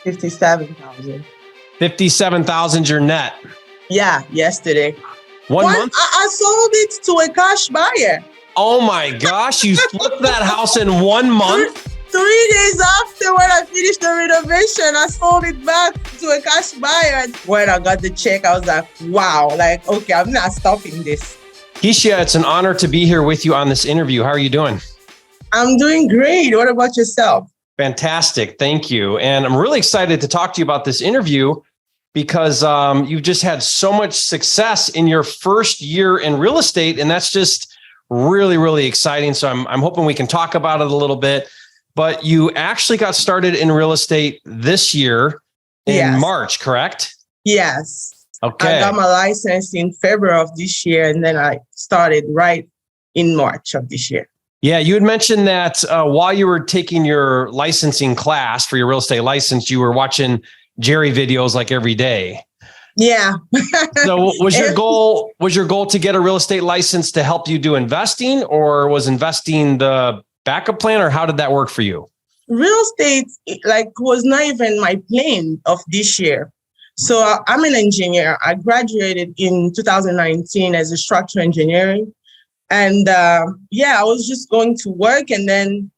57,000. 57,000 your net. Yeah, yesterday. One month? I sold it to a cash buyer. Oh my gosh, you flipped that house in 1 month? 3 days after when I finished the renovation, I sold it back to a cash buyer. And when I got the check, I was like, wow, like, okay, I'm not stopping this. Kethia, it's an honor to be here with you on this interview. How are you doing? I'm doing great. What about yourself? Fantastic. Thank you. And I'm really excited to talk to you about this interview because you've just had so much success in your first year in real estate. And that's just really, really exciting. So I'm hoping we can talk about it a little bit. But you actually got started in real estate this year in March, correct? Yes. Okay. I got my license in February of this year, and then I started right in March of this year. Yeah, you had mentioned that while you were taking your licensing class for your real estate license, you were watching Jerry videos like every day. Yeah. So was your goal to get a real estate license to help you do investing, or was investing the backup plan, or how did that work for you? Real estate was not even my plan of this year. So I'm an engineer. I graduated in 2019 as a structural engineering. And I was just going to work, and then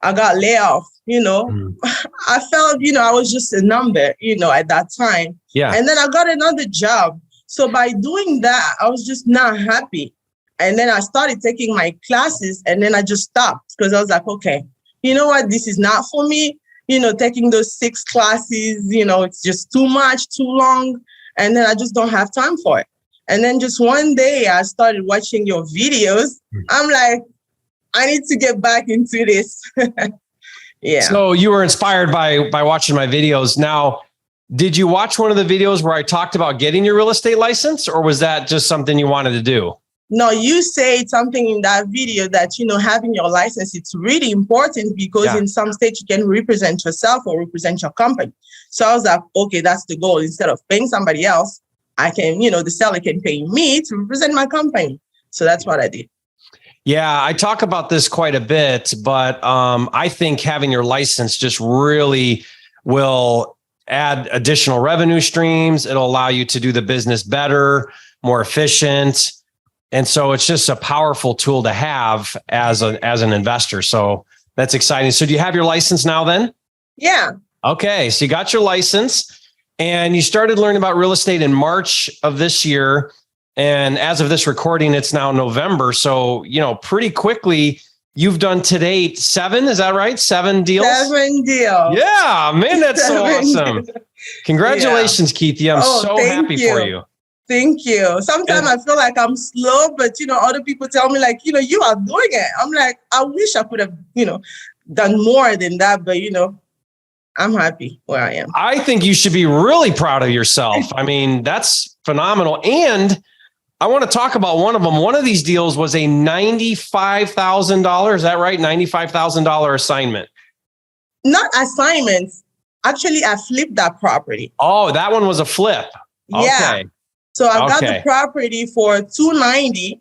I got laid off, I felt, I was just a number, at that time. Yeah. And then I got another job. So by doing that, I was just not happy. And then I started taking my classes, and then I just stopped because I was like, okay, you know what? This is not for me. Taking those 6 classes, it's just too much, too long. And then I just don't have time for it. And then just one day I started watching your videos. I'm like, I need to get back into this. Yeah. So you were inspired by watching my videos. Now, did you watch one of the videos where I talked about getting your real estate license, or was that just something you wanted to do? No, you said something in that video that, having your license, it's really important because in some states you can represent yourself or represent your company. So I was like, okay, that's the goal. Instead of paying somebody else, I can, the seller can pay me to represent my company. So that's what I did. Yeah, I talk about this quite a bit, but I think having your license just really will add additional revenue streams. It'll allow you to do the business better, more efficient. And so it's just a powerful tool to have as an investor. So that's exciting. So do you have your license now then? Yeah. Okay. So you got your license and you started learning about real estate in March of this year. And as of this recording, it's now November. So, pretty quickly you've done to date 7, is that right? 7 deals? 7 deals. Yeah, man, that's so awesome. Congratulations, Kethia. I'm so happy for you. Thank you. Sometimes I feel like I'm slow, but other people tell me like, you are doing it. I'm like, I wish I could have, done more than that, but I'm happy where I am. I think you should be really proud of yourself. I mean, that's phenomenal. And I want to talk about one of them. One of these deals was a $95,000. Is that right? $95,000 assignment. Not assignments. Actually, I flipped that property. Oh, that one was a flip. Yeah. Okay. So I got the property for $290,000,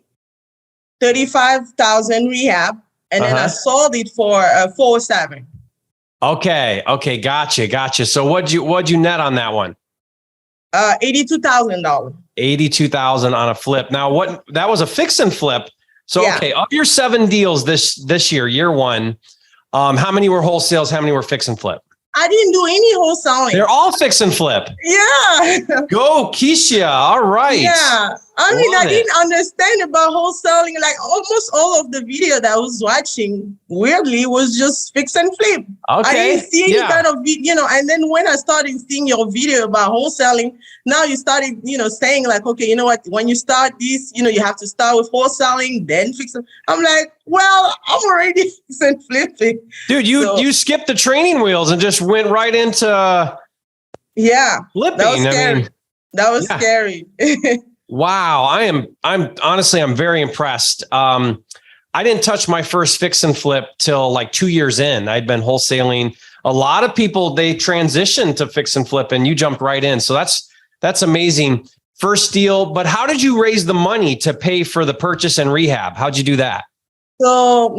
$35,000 rehab, and then I sold it for $407,000. Okay. Gotcha. So what'd you net on that one? $82,000. $82,000 on a flip. Now that was a fix and flip. So, okay. Of your 7 deals this year 1, how many were wholesales? How many were fix and flip? I didn't do any wholesaling. They're all fix and flip. Yeah. Go, Kethia. All right. Yeah. I didn't understand about wholesaling. Like almost all of the video that I was watching, weirdly, was just fix and flip. Okay. I didn't see any kind of video, and then when I started seeing your video about wholesaling, now you started, saying like, okay, you know what? When you start this, you have to start with wholesaling, then fix it. I'm like, well, I'm already fix and flipping. Dude, you skipped the training wheels and just went right into flipping. That was scary. Wow. I'm very impressed. I didn't touch my first fix and flip till like 2 years in. I'd been wholesaling. A lot of people, they transitioned to fix and flip, and you jumped right in. So that's amazing. First deal, but how did you raise the money to pay for the purchase and rehab? How'd you do that? So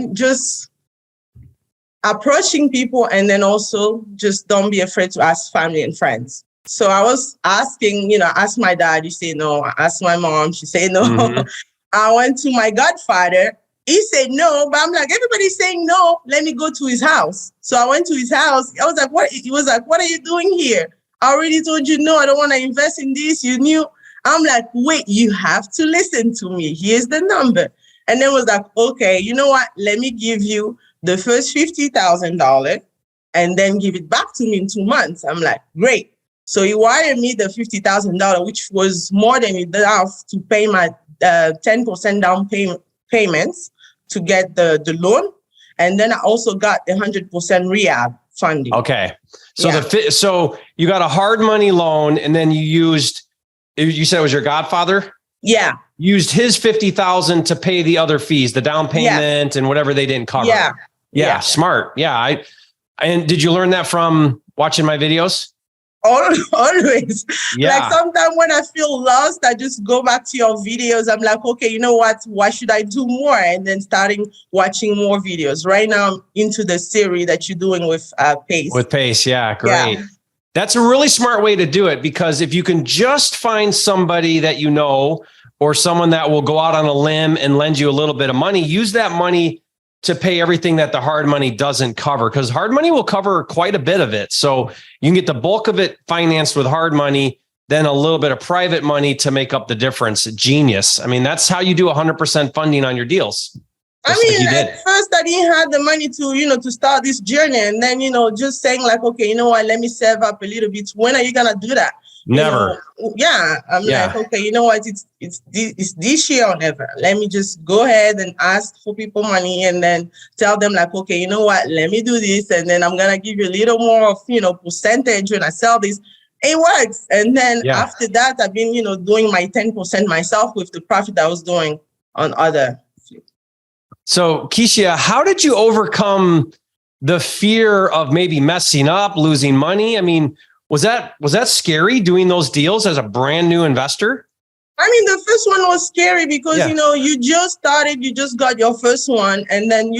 approaching people, and then also just don't be afraid to ask family and friends. So I was asking, ask my dad, he said no. I asked my mom, she said no. Mm-hmm. I went to my godfather, he said no, but I'm like, everybody's saying no, let me go to his house. So I went to his house. I was like, what? He was like, what are you doing here? I already told you no, I don't want to invest in this. You knew. I'm like, wait, you have to listen to me. Here's the number. And then was like, okay, you know what? Let me give you the first $50,000 and then give it back to me in 2 months. I'm like, great. So he wired me the $50,000, which was more than enough to pay my 10% down payments to get the loan. And then I also got the 100% rehab funding. Okay. So so you got a hard money loan, and then you said it was your godfather? Yeah. Used his 50,000 to pay the other fees, the down payment and whatever they didn't cover. Yeah. Smart. Yeah. And did you learn that from watching my videos? Always. Yeah. Like sometimes when I feel lost, I just go back to your videos. I'm like, okay, you know what? Why should I do more? And then starting watching more videos. Right now, I'm into the series that you're doing with Pace. With Pace. Yeah. Great. Yeah. That's a really smart way to do it, because if you can just find somebody that you know, or someone that will go out on a limb and lend you a little bit of money, use that money to pay everything that the hard money doesn't cover, because hard money will cover quite a bit of it. So you can get the bulk of it financed with hard money, then a little bit of private money to make up the difference. Genius. I mean, that's how you do 100% funding on your deals. At first I didn't have the money to, to start this journey. And then, just saying like, okay, you know what, let me save up a little bit. When are you going to do that? Never. I'm like, okay, you know what? It's this year or never. Let me just go ahead and ask for people money, and then tell them like, okay, you know what? Let me do this, and then I'm gonna give you a little more of percentage when I sell this. It works, and then after that, I've been doing my 10% myself with the profit I was doing on other. So Kethia, how did you overcome the fear of maybe messing up, losing money? I mean, was that scary doing those deals as a brand new investor? I mean, the first one was scary because, you just started, you just got your first one. And then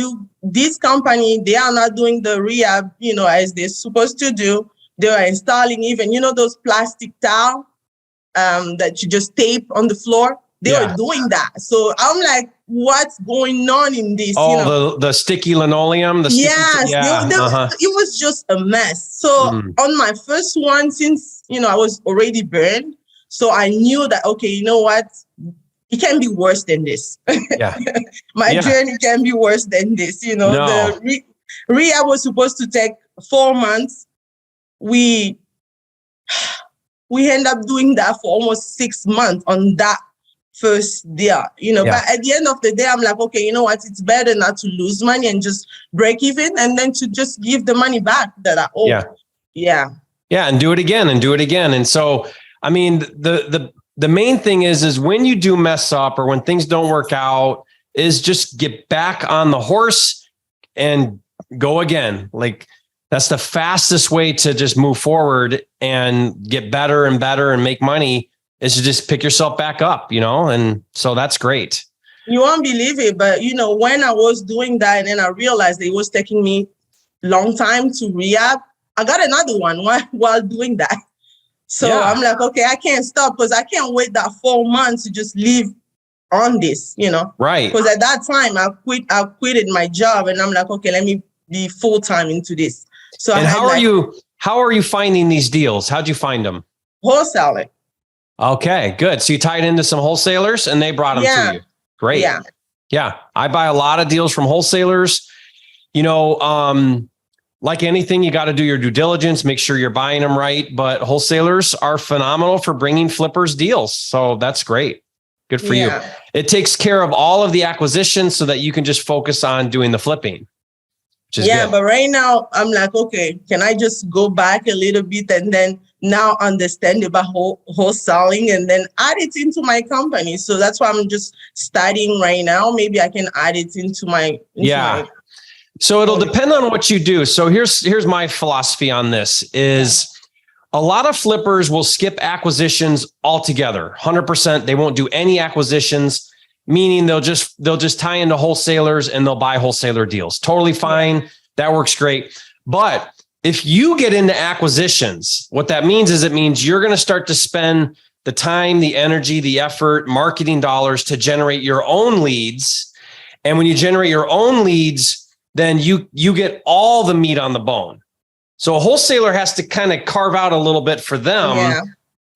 this company, they are not doing the rehab, as they're supposed to do. They are installing even, those plastic towel that you just tape on the floor. They were doing that. So I'm like, what's going on in this? The sticky linoleum. It was just a mess. So on my first one, since, I was already burned. So I knew that, okay, you know what? It can be worse than this. Yeah. My journey can be worse than this. The rehab was supposed to take 4 months. We end up doing that for almost 6 months on that first deal, but at the end of the day, I'm like, okay, you know what? It's better not to lose money and just break even, and then to just give the money back that I owe. Yeah. And do it again and do it again. And so, I mean, the main thing is when you do mess up or when things don't work out, is just get back on the horse and go again. Like, that's the fastest way to just move forward and get better and better and make money, is to just pick yourself back up, and so that's great. You won't believe it, but when I was doing that, and then I realized it was taking me a long time to rehab, I got another one while doing that. So I'm like, okay, I can't stop, because I can't wait that 4 months to just live on this, Right. Because at that time I quitted my job, and I'm like, okay, let me be full time into this. So how are you finding these deals? How'd you find them? Wholesaling. Okay, good. So you tied into some wholesalers and they brought them to you. Great. Yeah. I buy a lot of deals from wholesalers. Like anything, you got to do your due diligence, make sure you're buying them right. But wholesalers are phenomenal for bringing flippers deals. So that's great. Good for you. It takes care of all of the acquisitions so that you can just focus on doing the flipping. Good. But right now I'm like, okay, can I just go back a little bit and then now understand about wholesaling and then add it into my company? So that's why I'm just studying right now. Maybe I can add it into my So it'll depend on what you do. So here's my philosophy on this is a lot of flippers will skip acquisitions altogether. 100%. They won't do any acquisitions, meaning they'll just tie into wholesalers and they'll buy wholesaler deals. Totally fine. That works great. But if you get into acquisitions, what that means is it means you're going to start to spend the time, the energy, the effort, marketing dollars to generate your own leads. And when you generate your own leads, then you get all the meat on the bone. So a wholesaler has to kind of carve out a little bit for them. Yeah.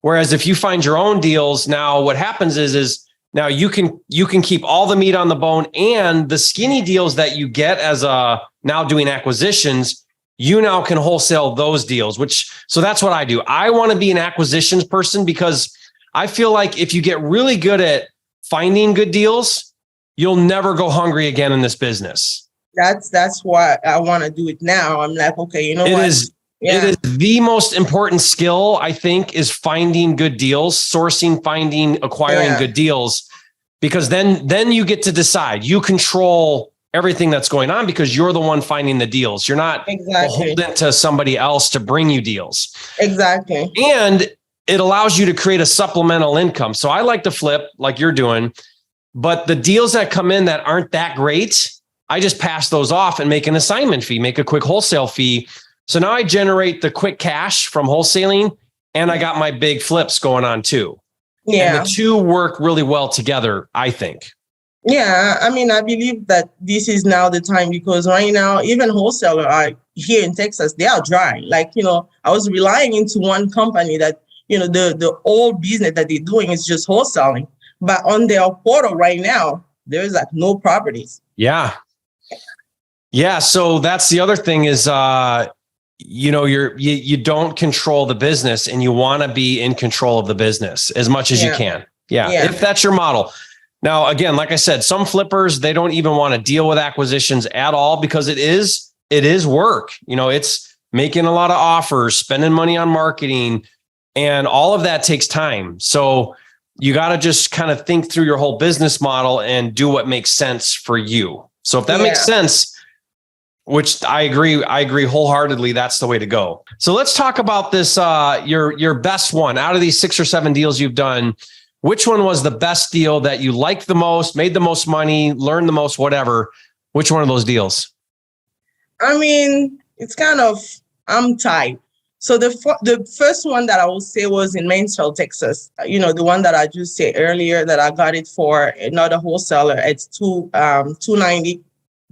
Whereas if you find your own deals, now what happens is now you can keep all the meat on the bone, and the skinny deals that you get as a now doing acquisitions, you now can wholesale those deals, so that's what I do. I want to be an acquisitions person because I feel like if you get really good at finding good deals, you'll never go hungry again in this business. That's why I want to do it now. I'm like, okay, you know what? It is the most important skill, I think, is finding good deals, sourcing, finding, acquiring good deals, because then you get to decide. You control everything that's going on because you're the one finding the deals. You're not beholden to somebody else to bring you deals. Exactly. And it allows you to create a supplemental income. So I like to flip like you're doing, but the deals that come in that aren't that great, I just pass those off and make an assignment fee, make a quick wholesale fee. So now I generate the quick cash from wholesaling, and I got my big flips going on too. Yeah. And the two work really well together, I think. Yeah. I mean, I believe that this is now the time, because right now, even wholesalers are here in Texas, they are dry. Like, I was relying into one company that, the old business that they're doing is just wholesaling. But on their portal right now, there's like no properties. Yeah. Yeah. So that's the other thing is, you don't control the business, and you want to be in control of the business as much as you can. Yeah. If that's your model. Now, again, like I said, some flippers, they don't even want to deal with acquisitions at all because it is work. It's making a lot of offers, spending money on marketing, and all of that takes time. So you got to just kind of think through your whole business model and do what makes sense for you. So if that makes sense, which I agree wholeheartedly, that's the way to go. So let's talk about this, your best one out of these 6 or 7 deals you've done. Which one was the best deal that you liked the most, made the most money, learned the most, whatever? Which one of those deals? I mean, it's kind of, I'm tied. So the first one that I would say was in Mansfield, Texas. The one that I just said earlier that I got it for another wholesaler. It's $290.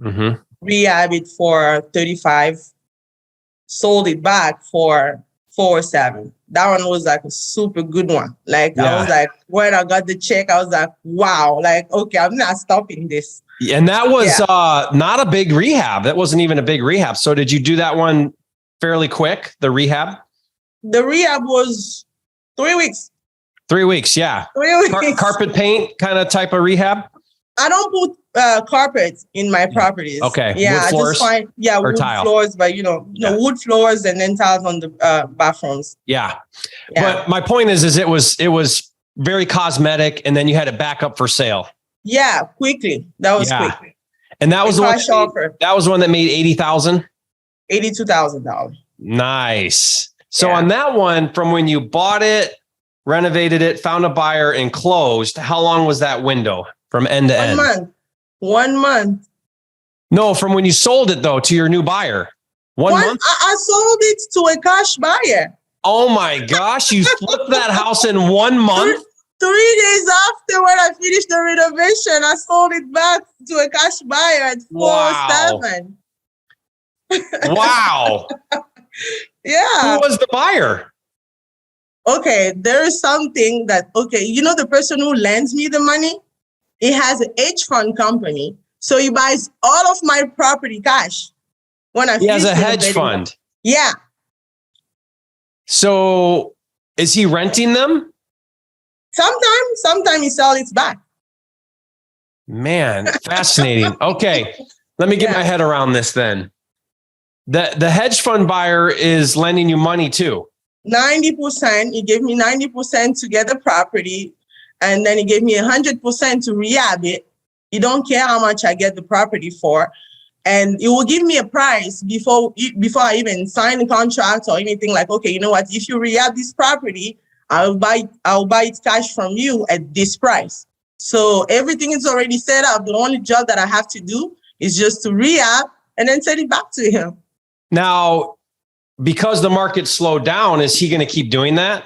Mm-hmm. Rehab it for $35. Sold it back for $407. That one was like a super good one. I was like, when I got the check, I was like, wow, okay, I'm not stopping this. And that was not a big rehab. That wasn't even a big rehab. So did you do that one fairly quick, the rehab? The rehab was 3 weeks. 3 weeks, yeah. 3 weeks. Carpet paint kind of type of rehab? I don't put carpets in my properties. Okay. Yeah, wood floors, I just find wood tile? Floors, but wood floors and then tiles on the bathrooms. Yeah. But my point is it was very cosmetic, and then you had it back up for sale. Yeah, quickly. That was quick. And that was the one. That was one that made $80,000. $82,000. Nice. So on that one, from when you bought it, renovated it, found a buyer, and closed, how long was that window from end to end? 1 month. No, from when you sold it though to your new buyer. 1 month? I sold it to a cash buyer. Oh my gosh, you flipped that house in 1 month? 3 days after when I finished the renovation, I sold it back to a cash buyer at $407. Wow. Yeah. Who was the buyer? Okay, there is something that, the person who lends me the money, he has an hedge fund company. So he buys all of my property cash. He has a hedge fund. Yeah. So is he renting them? Sometimes he sells it back. Man, fascinating. Okay, let me get my head around this then. The hedge fund buyer is lending you money too. 90%. He gave me 90% to get the property, and then he gave me 100% to rehab it. He don't care how much I get the property for, and it will give me a price before I even sign the contract or anything. Like, okay, you know what? If you rehab this property, I'll buy it cash from you at this price. So everything is already set up. The only job that I have to do is just to rehab and then send it back to him. Now, because the market slowed down, is he going to keep doing that?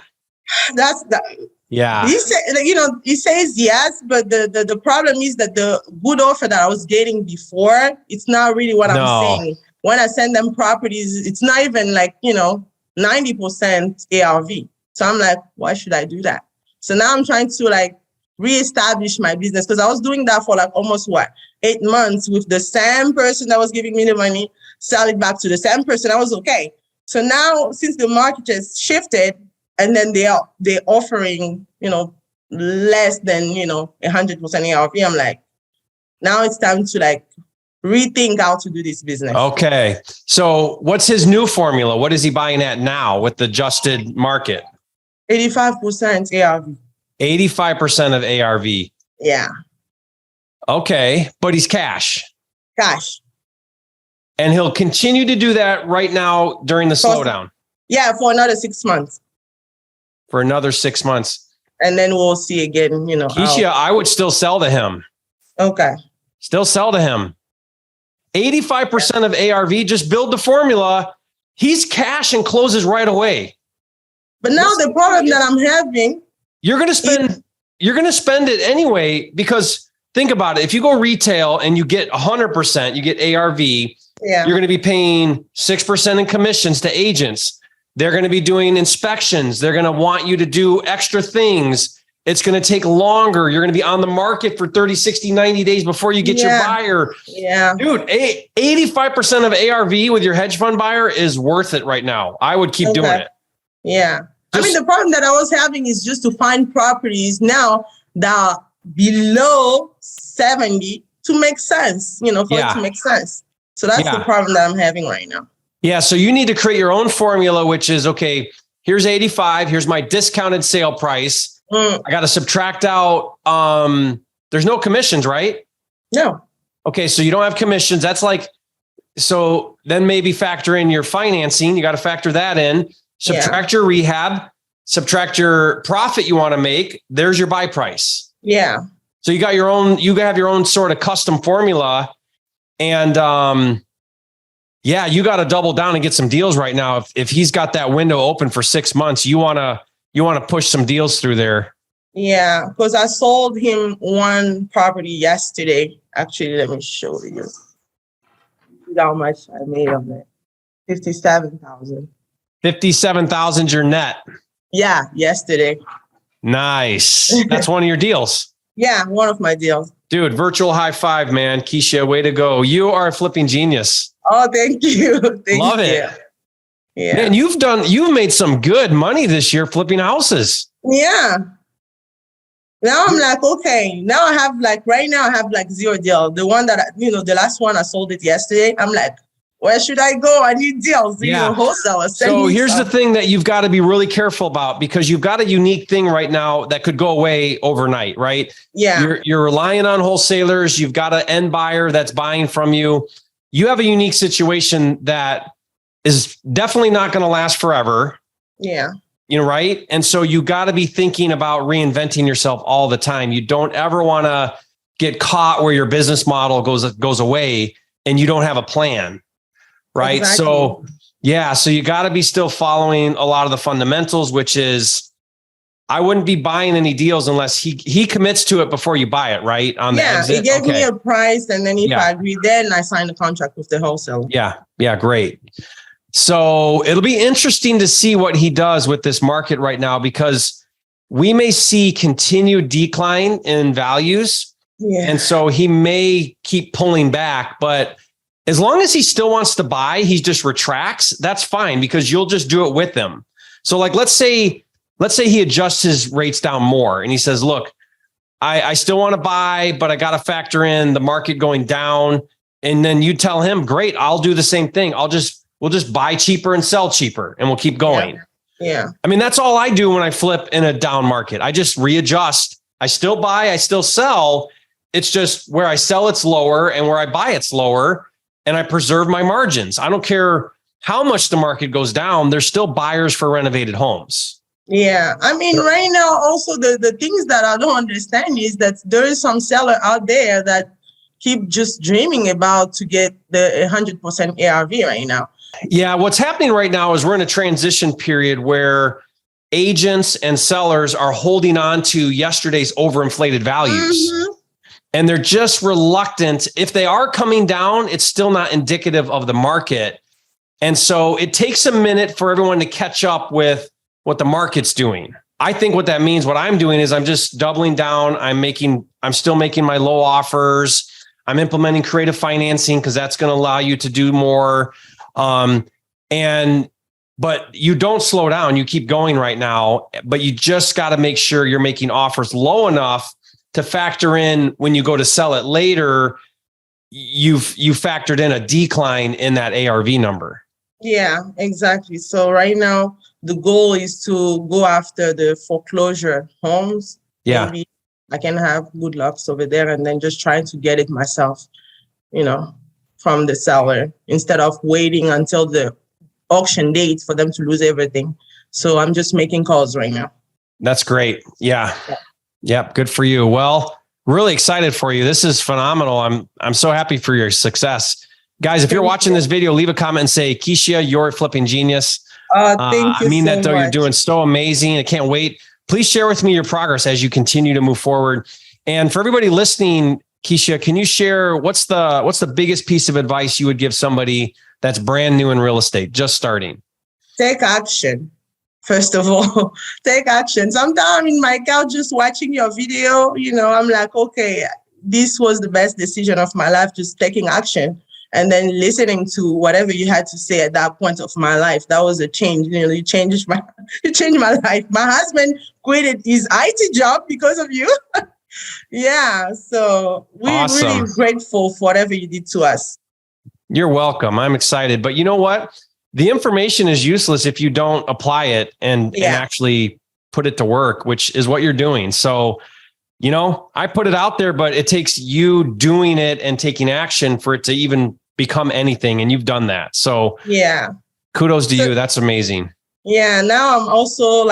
That's the. Yeah. He says yes, but the problem is that the good offer that I was getting before, it's not really what I'm saying. When I send them properties, it's not even like, 90% ARV. So I'm like, why should I do that? So now I'm trying to like reestablish my business, because I was doing that for like almost 8 months with the same person that was giving me the money, sell it back to the same person. I was okay. So now, since the market has shifted, and then they're offering, less than, 100% ARV, I'm like, now it's time to like rethink how to do this business. Okay. So what's his new formula? What is he buying at now with the adjusted market? 85% ARV. 85% of ARV. Yeah. Okay. But he's cash. Cash. And he'll continue to do that right now during the slowdown. Yeah, for another 6 months. For another 6 months. And then we'll see again, Kethia, I would still sell to him. Okay. Still sell to him. 85% of ARV, just build the formula. He's cash and closes right away. But now the problem that I'm having, you're going to spend it anyway, because think about it. If you go retail and you get 100%, you get ARV, you're going to be paying 6% in commissions to agents. They're going to be doing inspections. They're going to want you to do extra things. It's going to take longer. You're going to be on the market for 30, 60, 90 days before you get your buyer. Yeah. Dude, 85% of ARV with your hedge fund buyer is worth it right now. I would keep doing it. Yeah. The problem that I was having is just to find properties now that are below 70 to make sense, for it to make sense. So that's the problem that I'm having right now. Yeah. So you need to create your own formula, which is, okay, here's 85. Here's my discounted sale price. I got to subtract out. There's no commissions, right? No. Okay. So you don't have commissions. That's like, so then maybe factor in your financing. You got to factor that in. Subtract your rehab, subtract your profit you want to make. There's your buy price. Yeah. So you have your own sort of custom formula. And you got to double down and get some deals right now. If he's got that window open for 6 months, you want to push some deals through there. Yeah, because I sold him one property yesterday. Actually, let me show you how much I made on it. 57,000. 57,000 your net. Yeah, yesterday. Nice. That's one of your deals. Yeah, one of my deals. Dude, virtual high five, man. Kethia, way to go. You are a flipping genius. Oh, thank you. Love it. Yeah. Man, you've made some good money this year flipping houses. Yeah. Now I'm like, okay, now I have right now I have zero deal. The one that, the last one I sold it yesterday. I'm like, where should I go? I need deals. Wholesalers. So here's the thing that you've got to be really careful about, because you've got a unique thing right now that could go away overnight, right? Yeah. You're relying on wholesalers. You've got an end buyer that's buying from you. You have a unique situation that is definitely not going to last forever. Yeah. Right? And so you got to be thinking about reinventing yourself all the time. You don't ever want to get caught where your business model goes away and you don't have a plan. Right. Exactly. So you got to be still following a lot of the fundamentals, which is, I wouldn't be buying any deals unless he commits to it before you buy it. Right. On the exit. He gave me a price, and then if I agree, then I signed the contract with the wholesaler. Yeah. Yeah. Great. So it'll be interesting to see what he does with this market right now, because we may see continued decline in values. Yeah. And so he may keep pulling back, but as long as he still wants to buy, he just retracts. That's fine, because you'll just do it with him. So let's say he adjusts his rates down more and he says, look, I still want to buy, but I got to factor in the market going down. And then you tell him, great, I'll do the same thing. We'll just buy cheaper and sell cheaper, and we'll keep going. Yeah. I mean, that's all I do when I flip in a down market. I just readjust. I still buy, I still sell. It's just where I sell, it's lower, and where I buy, it's lower. And I preserve my margins. I don't care how much the market goes down. There's still buyers for renovated homes. Yeah. I mean, right now, also the things that I don't understand is that there is some seller out there that keep just dreaming about to get the 100% ARV right now. Yeah, what's happening right now is we're in a transition period where agents and sellers are holding on to yesterday's overinflated values. Mm-hmm. And they're just reluctant. If they are coming down, it's still not indicative of the market. And so it takes a minute for everyone to catch up with what the market's doing. I think what that means, what I'm doing is I'm just doubling down. I'm still making my low offers. I'm implementing creative financing because that's going to allow you to do more. But you don't slow down. You keep going right now, but you just got to make sure you're making offers low enough to factor in when you go to sell it later, you factored in a decline in that ARV number. Yeah, exactly. So right now the goal is to go after the foreclosure homes. Yeah. Maybe I can have good lucks over there and then just trying to get it myself, from the seller instead of waiting until the auction date for them to lose everything. So I'm just making calls right now. That's great. Yeah. Yep. Good for you. Well, really excited for you. This is phenomenal. I'm so happy for your success. Guys, if you're watching this video, leave a comment and say, Kethia, you're a flipping genius. Thank you. I mean so that though. much. You're doing so amazing. I can't wait. Please share with me your progress as you continue to move forward. And for everybody listening, Kethia, can you share what's the biggest piece of advice you would give somebody that's brand new in real estate, just starting? Take action. First of all, take action. Sometimes I'm in my couch just watching your video, I'm like, okay, this was the best decision of my life, just taking action and then listening to whatever you had to say at that point of my life. That was a change. You changed my life. My husband quitted his IT job because of you. Yeah. So we're awesome. Really grateful for whatever you did to us. You're welcome. I'm excited. But you know what? The information is useless if you don't apply it and actually put it to work, which is what you're doing. So, I put it out there, but it takes you doing it and taking action for it to even become anything. And you've done that. So kudos to you. That's amazing. Yeah. Now I'm also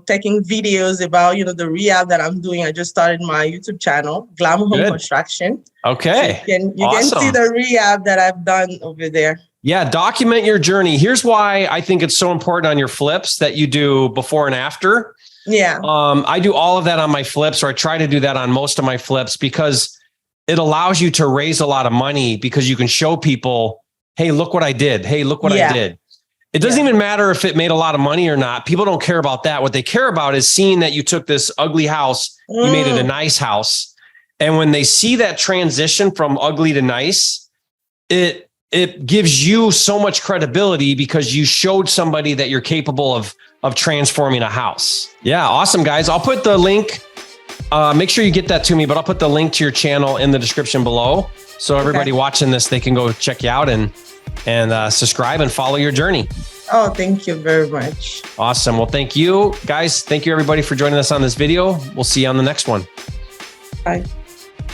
taking videos about, the rehab that I'm doing. I just started my YouTube channel, Glam Home Construction. Okay. So you can see the rehab that I've done over there. Yeah. Document your journey. Here's why I think it's so important on your flips that you do before and after. Yeah. I do all of that on my flips, or I try to do that on most of my flips, because it allows you to raise a lot of money because you can show people, hey, look what I did. Hey, look what I did. It doesn't even matter if it made a lot of money or not. People don't care about that. What they care about is seeing that you took this ugly house, you made it a nice house. And when they see that transition from ugly to nice, it gives you so much credibility because you showed somebody that you're capable of transforming a house. Yeah. Awesome, guys. I'll put the link. Make sure you get that to me, but I'll put the link to your channel in the description below. So everybody watching this, they can go check you out and subscribe and follow your journey. Oh, thank you very much. Awesome. Well, thank you guys. Thank you everybody for joining us on this video. We'll see you on the next one. Bye.